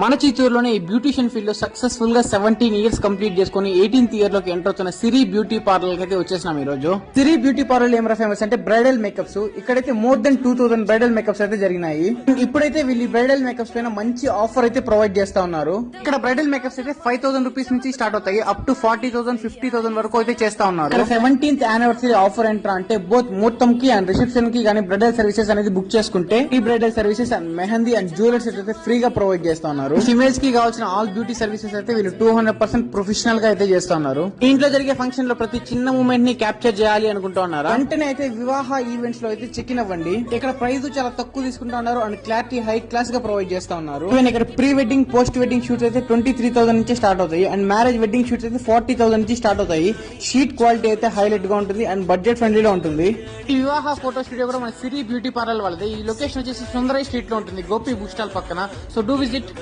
మన చిత్తూరులోనే ఈ beautician field లో సక్సెస్ఫుల్ గా 17 ఇయర్స్ కంప్లీట్ చేసుకుని 18th ఇయర్ లోకి ఎంటర్ అవుతున్న సిరి బ్యూటీ పార్లర్ కి అయితే వచ్చేసినాం ఈ రోజు. సిరి బ్యూటీ పార్లర్ ఏమరా ఫేమస్ అంటే బ్రైడల్ మేకప్స్. ఇక్కడైతే మోర్ దెన్ 2000 బ్రైడల్ మేకప్స్ అయితే జరిగినాయి. ఇప్పుడైతే వీళ్ళు బ్రైడల్ మేకప్స్ పైన మంచి ఆఫర్ అయితే ప్రొవైడ్ చేస్తా ఉన్నారు. ఇక్కడ బ్రైడల్ మేకప్స్ అయితే 5000 రూపీస్ నుంచి స్టార్ట్ అవుతాయి, అప్ టు 40,000 50,000 వరకు అయితే చేస్తా ఉన్నారు. 17th యానివర్సరీ ఆఫర్ ఎంట్రా అంటే బోత్ ముహూర్తం కి అండ్ రిసెప్షన్ కి కానీ బ్రైడల్ సర్వీసెస్ అనేది బుక్ చేసుకుంటే ఈ bridal services and mehndi and jewellers అయితే ఫ్రీగా ప్రొవైడ్ చేస్తా ఉన్నారు. ఫిమేల్స్ కి కావాల్సిన ఆల్ బ్యూటీ సర్వీసెస్ అయితే వీళ్ళు 200% ప్రొఫెషనల్ గా అయితే చేస్తున్నారు. ఇంట్లో జరిగే ఫంక్షన్ లో ప్రతి చిన్న మూమెంట్ ని క్యాప్చర్ చేయాలి అనుకుంటున్నారు. వెంటనే అయితే వివాహ ఈవెంట్స్ లో అయితే చెక్ ఇన్ అవ్వండి. ఇక్కడ ప్రైస్ చాలా తక్కువ తీసుకుంటా ఉన్నారు అండ్ క్లారిటీ హై క్లాస్ గా ప్రొవైడ్ చేస్తా ఉన్నారు. ఇక్కడ pre wedding post wedding shoots అయితే 23,000 నుంచి స్టార్ట్ అవుతాయి అండ్ మ్యారేజ్ వెడ్డింగ్ షూట్స్ అయితే 40,000 నుంచి స్టార్ట్ అవుతాయి. షీట్ క్వాలిటీ అయితే హైలైట్ గా ఉంటుంది అండ్ బడ్జెట్ ఫ్రెండ్లీలో ఉంటుంది. ఈ వివాహ ఫోటో స్టూడియో కూడా మన సిరి బ్యూటీ పార్లర్ వాళ్ళది. ఈ లొకేషన్ వచ్చేసి సుందరై స్ట్రీట్ లో ఉంటుంది, గోపి బుక్ స్టాల్ పక్కన. So do visit.